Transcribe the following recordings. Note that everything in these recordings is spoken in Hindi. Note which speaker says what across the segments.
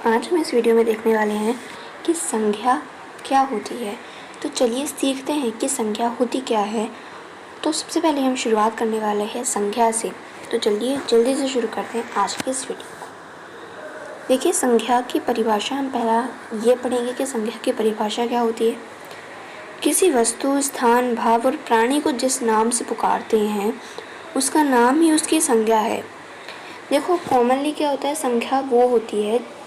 Speaker 1: आज हम इस वीडियो में देखने वाले हैं कि संख्या क्या होती है। तो चलिए सीखते हैं कि संख्या होती क्या है। तो सबसे पहले हम शुरुआत करने वाले हैं संख्या से। तो चलिए जल्दी से शुरू करते हैं आज की इस वीडियो को। देखिए, संख्या की परिभाषा हम पहला ये पढ़ेंगे कि संख्या की परिभाषा क्या होती है। किसी वस्तु, स्थान, भाव और प्राणी को जिस नाम से पुकारते हैं उसका नाम ही उसकी संख्या है। देखो, कॉमनली क्या होता है, संख्या वो होती है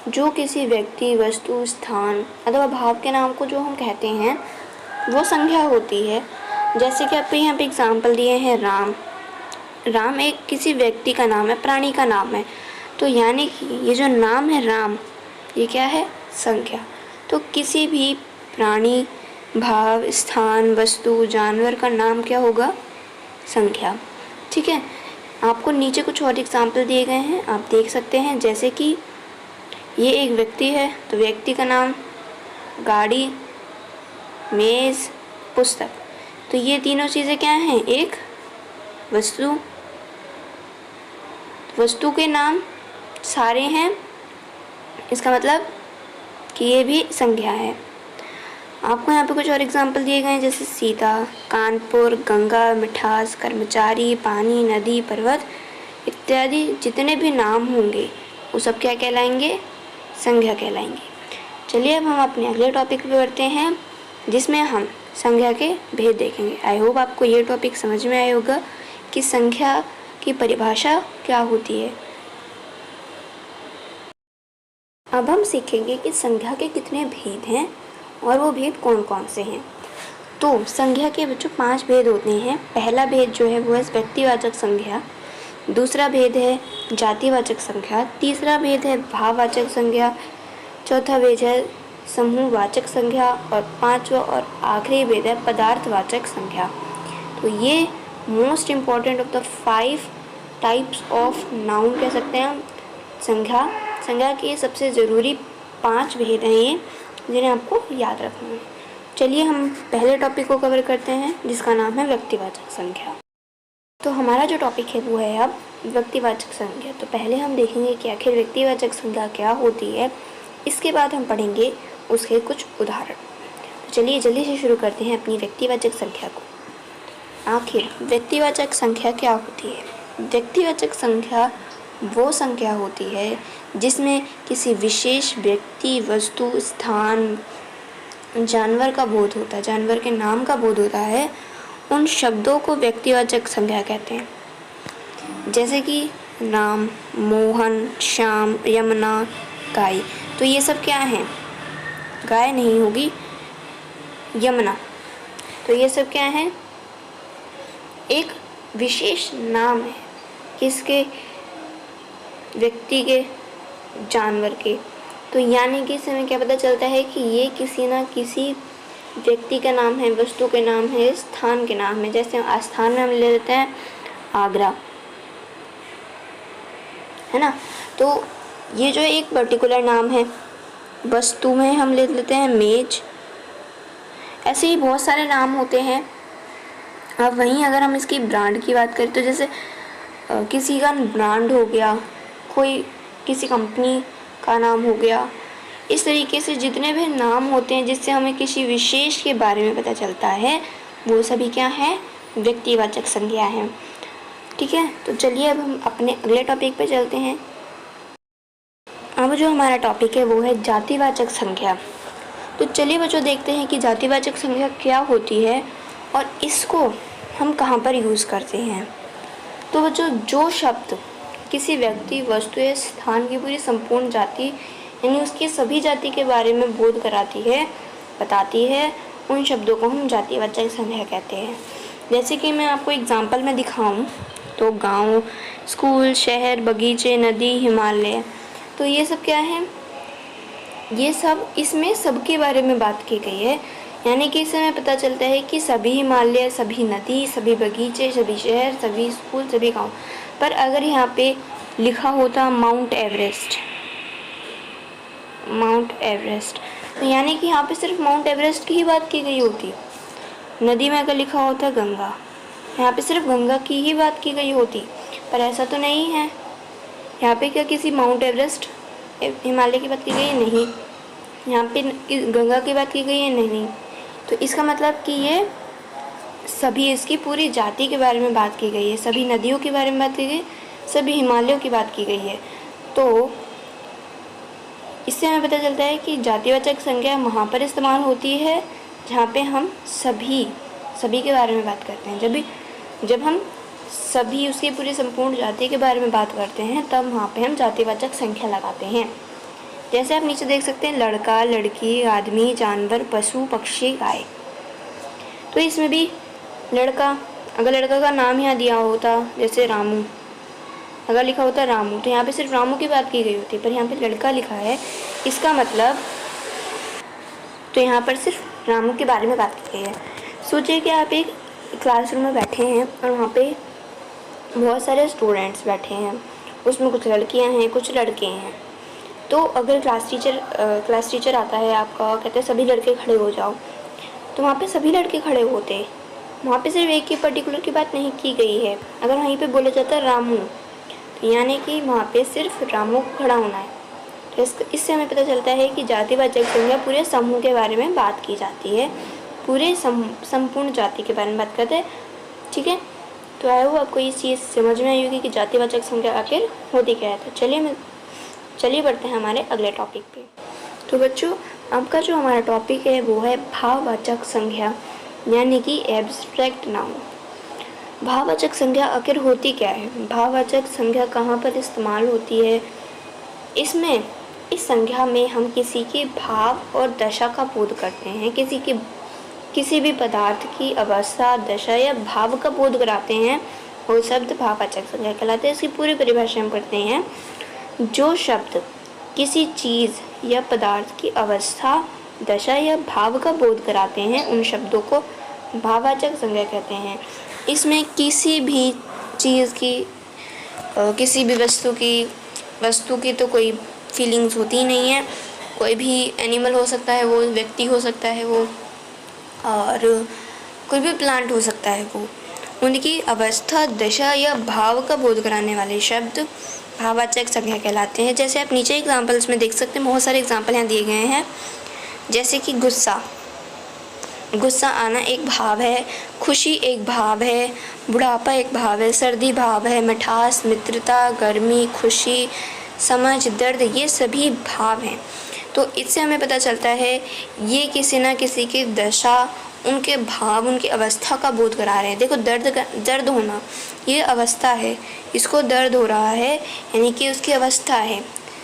Speaker 1: जो किसी व्यक्ति, वस्तु, स्थान अथवा भाव के नाम को जो हम कहते हैं वो संख्या होती है। जैसे कि आपको यहाँ पे एग्जाम्पल दिए हैं राम। राम एक किसी व्यक्ति का नाम है, प्राणी का नाम है। तो यानी कि ये जो नाम है राम, ये क्या है, संख्या। तो किसी भी प्राणी, भाव, स्थान, वस्तु, जानवर का नाम क्या होगा, संख्या। ठीक है, आपको नीचे कुछ और एग्जाम्पल दिए गए हैं, आप देख सकते हैं। जैसे कि ये एक व्यक्ति है तो व्यक्ति का नाम, गाड़ी, मेज़, पुस्तक। तो ये तीनों चीज़ें क्या हैं, एक वस्तु। वस्तु के नाम सारे हैं, इसका मतलब कि ये भी संख्या है। आपको यहाँ पे कुछ और एग्जाम्पल दिए गए हैं, जैसे सीता, कानपुर, गंगा, मिठास, कर्मचारी, पानी, नदी, पर्वत इत्यादि जितने भी नाम होंगे वो सब क्या कहलाएंगे, संख्या कहलाएंगे। चलिए अब हम अपने अगले टॉपिक पे बढ़ते हैं जिसमें हम संख्या के भेद देखेंगे। आई होप आपको ये टॉपिक समझ में आया होगा कि संख्या की परिभाषा क्या होती है। अब हम सीखेंगे कि संख्या के कितने भेद हैं और वो भेद कौन कौन से हैं। तो संख्या के जो 5 भेद होते हैं, पहला भेद जो है वो है व्यक्तिवाचक संख्या, दूसरा भेद है जातिवाचक संख्या, तीसरा भेद है भाववाचक संख्या, चौथा भेद है समूहवाचक संख्या और पांचवा और आखिरी भेद है पदार्थवाचक संख्या। तो ये most important of the 5 types of noun कह सकते हैं हम। संख्या के सबसे ज़रूरी 5 भेद हैं ये, जिन्हें आपको याद रखना है। चलिए हम पहले टॉपिक को कवर करते हैं जिसका नाम है व्यक्तिवाचक संख्या। तो हमारा जो टॉपिक है वो है अब व्यक्तिवाचक संख्या। तो पहले हम देखेंगे कि आखिर व्यक्तिवाचक संख्या क्या होती है, इसके बाद हम पढ़ेंगे उसके कुछ उदाहरण। तो चलिए जल्दी से शुरू करते हैं अपनी व्यक्तिवाचक संख्या को। आखिर व्यक्तिवाचक संख्या क्या होती है। व्यक्तिवाचक संख्या वो संख्या होती है जिसमें किसी विशेष व्यक्ति, वस्तु, स्थान, जानवर का बोध होता है, जानवर के नाम का बोध होता है। उन शब्दों को व्यक्तिवाचक संख्या कहते हैं। जैसे कि राम, मोहन, श्याम, यमुना, गाय। तो ये सब क्या हैं, गाय नहीं होगी, यमुना। तो ये सब क्या है, एक विशेष नाम है किसके, व्यक्ति के, जानवर के। तो यानी कि इसमें क्या पता चलता है कि ये किसी ना किसी व्यक्ति का नाम है, वस्तु के नाम है, स्थान के नाम है। जैसे स्थान में हम ले लेते हैं आगरा, है ना। तो ये जो एक पर्टिकुलर नाम है। वस्तु में हम ले लेते हैं मेज। ऐसे ही बहुत सारे नाम होते हैं। अब वहीं अगर हम इसकी ब्रांड की बात करें तो जैसे किसी का ब्रांड हो गया, कोई किसी कंपनी का नाम हो गया। इस तरीके से जितने भी नाम होते हैं जिससे हमें किसी विशेष के बारे में पता चलता है, वो सभी क्या है, व्यक्तिवाचक संख्या है। ठीक है, तो चलिए अब हम अपने अगले टॉपिक पे चलते हैं। अब जो हमारा टॉपिक है वो है जातिवाचक संख्या। तो चलिए बच्चों देखते हैं कि जातिवाचक संख्या क्या होती है और इसको हम कहाँ पर यूज़ करते हैं। तो बच्चों, जो शब्द किसी व्यक्ति, वस्तु या स्थान की पूरी संपूर्ण जाति यानी उसकी सभी जाति के बारे में बोध कराती है, बताती है, उन शब्दों को हम जातिवाचक संख्या कहते हैं। जैसे कि मैं आपको एग्जांपल में दिखाऊं तो गांव, स्कूल, शहर, बगीचे, नदी, हिमालय। तो ये सब क्या है, ये सब इसमें सबके बारे में बात की गई है। यानी कि इससे हमें पता चलता है कि सभी हिमालय, सभी नदी, सभी बगीचे, सभी शहर, सभी स्कूल, सभी गांव। पर अगर यहाँ पे लिखा होता माउंट एवरेस्ट, तो यानी कि यहाँ पे सिर्फ माउंट एवरेस्ट की ही बात की गई होती। नदी में अगर लिखा होता गंगा, यहाँ पे सिर्फ गंगा की ही बात की गई होती। पर ऐसा तो नहीं है। यहाँ पे क्या किसी माउंट एवरेस्ट हिमालय की बात की गई है? नहीं। यहाँ पे गंगा की बात की गई है? नहीं। तो इसका मतलब कि ये सभी, इसकी पूरी जाति के बारे में बात की गई है, सभी नदियों के बारे में बात की गई, सभी हिमालयों की बात की गई है। तो इससे हमें पता चलता है कि जातिवाचक संज्ञा वहाँ पर इस्तेमाल होती है जहाँ पे हम सभी के बारे में बात करते हैं। जब हम सभी, उसकी पूरी संपूर्ण जाति के बारे में बात करते हैं, तब वहाँ पे हम जातिवाचक संख्या लगाते हैं। जैसे आप नीचे देख सकते हैं, लड़का, लड़की, आदमी, जानवर, पशु, पक्षी, गाय। तो इसमें भी लड़का, अगर लड़का का नाम यहाँ दिया होता, जैसे रामू, अगर लिखा होता रामू, तो यहाँ पे सिर्फ रामू की बात की गई होती, पर यहाँ पे लड़का लिखा है, इसका मतलब तो यहाँ पर सिर्फ रामू के बारे में बात की गई है। सोचिए कि आप एक क्लासरूम में बैठे हैं और वहाँ पे बहुत सारे स्टूडेंट्स बैठे हैं, उसमें कुछ लड़कियाँ हैं, कुछ लड़के हैं। तो अगर क्लास टीचर आता है आपका, कहते हैं सभी लड़के खड़े हो जाओ, तो वहाँ पे सभी लड़के खड़े होते, वहाँ पे सिर्फ एक की पर्टिकुलर की बात नहीं की गई है। अगर वहीं पे बोला जाता है रामू, तो यानी कि वहाँ पे सिर्फ रामू को खड़ा होना है। तो इससे हमें पता चलता है कि जातिवाचक संज्ञा पूरे समूह के बारे में बात की जाती है, पूरे संपूर्ण जाति के बारे में बात करते हैं। ठीक है, तो आई होप आपको ये चीज़ समझ में आई होगी कि जातिवाचक संज्ञा आखिर होती क्या है। तो चलिए बढ़ते हैं हमारे अगले टॉपिक पे। तो बच्चों, आपका जो हमारा टॉपिक है वो है भाववाचक संज्ञा, यानी कि एब्स्ट्रैक्ट नाउन। भाववाचक संज्ञा आखिर होती क्या है? भाववाचक संज्ञा कहाँ पर इस्तेमाल होती है? इस संज्ञा में हम किसी के भाव और दशा का बोध करते हैं, किसी भी पदार्थ की अवस्था, दशा या भाव का बोध कराते हैं, वो शब्द भाववाचक संज्ञा कहलाते हैं। इसकी पूरी परिभाषा हम पढ़ते हैं। जो शब्द किसी चीज़ या पदार्थ की अवस्था, दशा या भाव का बोध कराते हैं, उन शब्दों को भाववाचक संज्ञा कहते हैं। इसमें किसी भी चीज़ की, किसी भी वस्तु की तो कोई फीलिंग्स होती ही नहीं है। कोई भी एनिमल हो सकता है, वो व्यक्ति हो सकता है वो, और कोई भी प्लांट हो सकता है वो, उनकी अवस्था, दशा या भाव का बोध कराने वाले शब्द भाववाचक संज्ञा कहलाते हैं। जैसे आप नीचे एग्जाम्पल्स में देख सकते हैं, बहुत सारे एग्जाम्पल यहाँ दिए गए हैं। जैसे कि गुस्सा आना एक भाव है, खुशी एक भाव है, बुढ़ापा एक भाव है, सर्दी भाव है, मिठास, मित्रता, गर्मी, खुशी, समझ, दर्द, ये सभी भाव हैं। तो इससे हमें पता चलता है ये किसी ना किसी की दशा, उनके भाव, उनकी अवस्था का बोध करा रहे हैं। देखो, दर्द होना ये अवस्था है, इसको दर्द हो रहा है यानी कि उसकी अवस्था है।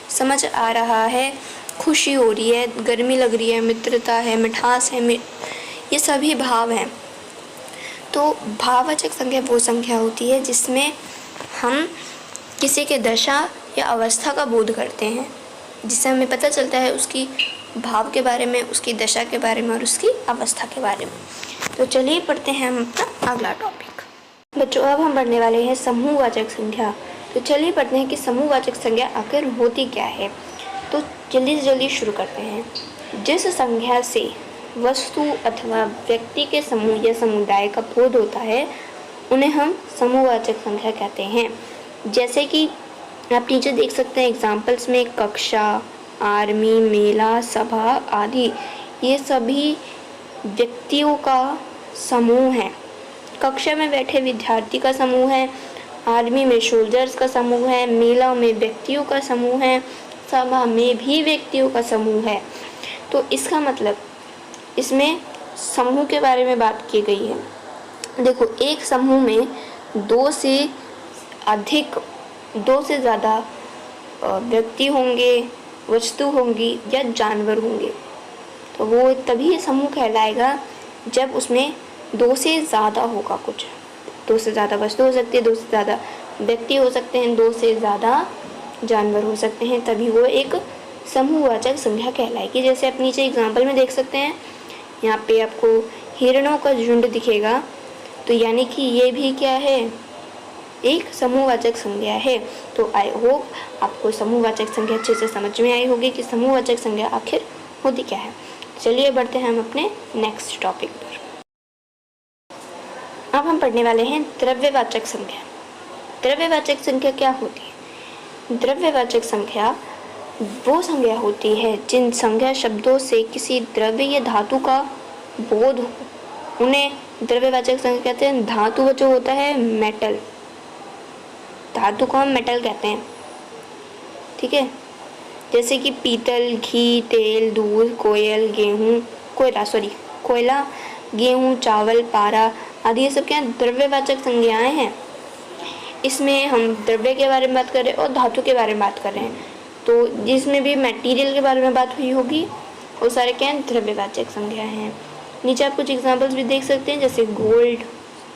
Speaker 1: समझ आ रहा है, खुशी हो रही है, गर्मी लग रही है, मित्रता है, मिठास है, ये सभी भाव हैं। तो भाववाचक संज्ञा वो संख्या होती है जिसमें हम किसी के दशा या अवस्था का बोध करते हैं, जिससे हमें पता चलता है उसकी भाव के बारे में, उसकी दशा के बारे में और उसकी अवस्था के बारे में। तो चलिए पढ़ते हैं हम अपना अगला टॉपिक। बच्चों, अब हम पढ़ने वाले हैं समूहवाचक संख्या। तो चलिए पढ़ते हैं कि समूहवाचक संख्या आखिर होती क्या है। तो जल्दी से जल्दी शुरू करते हैं। जिस संख्या से वस्तु अथवा व्यक्ति के समूह या समुदाय का बोध होता है, उन्हें हम समूहवाचक संख्या कहते हैं। जैसे कि आप नीचे देख सकते हैं एग्जाम्पल्स में, कक्षा, आर्मी, मेला, सभा आदि, ये सभी व्यक्तियों का समूह है। कक्षा में बैठे विद्यार्थी का समूह है, आर्मी में सोल्जर्स का समूह है, मेला में व्यक्तियों का समूह है, सभा में भी व्यक्तियों का समूह है। तो इसका मतलब इसमें समूह के बारे में बात की गई है। देखो, एक समूह में दो से ज़्यादा व्यक्ति होंगे, वस्तु होंगी या जानवर होंगे, तो वो तभी समूह कहलाएगा जब उसमें दो से ज़्यादा होगा। कुछ दो से ज़्यादा वस्तु हो सकती है, दो से ज़्यादा व्यक्ति हो सकते हैं, दो से ज़्यादा जानवर हो सकते हैं, तभी वो एक समूहवाचक संख्या कहलाएगी। जैसे आप नीचे एग्जाम्पल में देख सकते हैं, यहाँ पे आपको हिरणों का झुंड दिखेगा, तो यानी कि ये भी क्या है, एक समूहवाचक संज्ञा है। तो आई होप आपको समूहवाचक संज्ञा अच्छे से समझ में आई होगी कि समूहवाचक संज्ञा आखिर होती क्या है। चलिए बढ़ते हैं हम अपने नेक्स्ट टॉपिक पर। अब हम पढ़ने वाले हैं द्रव्यवाचक संख्या। द्रव्यवाचक संख्या क्या होती है? द्रव्यवाचक संख्या वो संज्ञा होती है जिन संज्ञा शब्दों से किसी द्रव्य या धातु का बोध हो, उन्हें द्रव्यवाचक संज्ञा कहते हैं। धातु जो होता है मेटल, धातु को हम मेटल कहते हैं, ठीक है। जैसे कि पीतल, घी, तेल, दूध, कोयला, गेहूँ, चावल, पारा आदि, ये सब क्या द्रव्यवाचक संज्ञाएं हैं। इसमें हम द्रव्य के बारे में बात कर रहे हैं और धातु के बारे में बात कर रहे हैं, तो जिसमें भी मटेरियल के बारे में बात हुई होगी वो सारे क्या हैं, द्रव्यवाचक संज्ञाएं हैं। नीचे आप कुछ एग्जांपल्स भी देख सकते हैं, जैसे गोल्ड,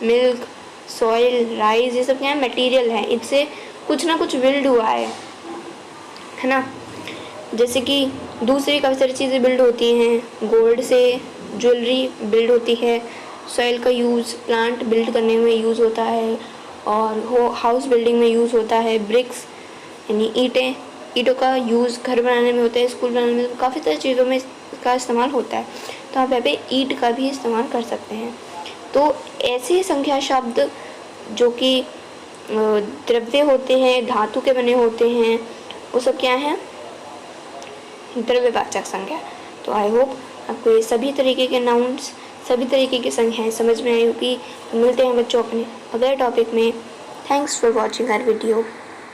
Speaker 1: मिल्क, सॉइल, राइस, ये सब क्या है, मटेरियल है। इससे कुछ ना कुछ बिल्ड हुआ है ना। जैसे कि दूसरी काफ़ी सारी चीज़ें बिल्ड होती हैं, गोल्ड से ज्वेलरी बिल्ड होती है, सॉइल का यूज़ प्लांट बिल्ड करने में यूज़ होता है, और वो हाउस बिल्डिंग में यूज़ होता है। ब्रिक्स यानी ईंटों का यूज़ घर बनाने में होता है, स्कूल बनाने में, काफ़ी सारी चीज़ों में इसका इस्तेमाल होता है। तो आप यहाँ पे ईंट का भी इस्तेमाल कर सकते हैं। तो ऐसे संख्या शब्द जो कि द्रव्य होते हैं, धातु के बने होते हैं, वो सब क्या हैं, द्रव्यवाचक संज्ञा। तो आई होप आपको ये सभी तरीके के नाउन्स, सभी तरीके की संख्याएं समझ में आई होगी। मिलते हैं बच्चों अपने अगले टॉपिक में। Thanks for watching our video.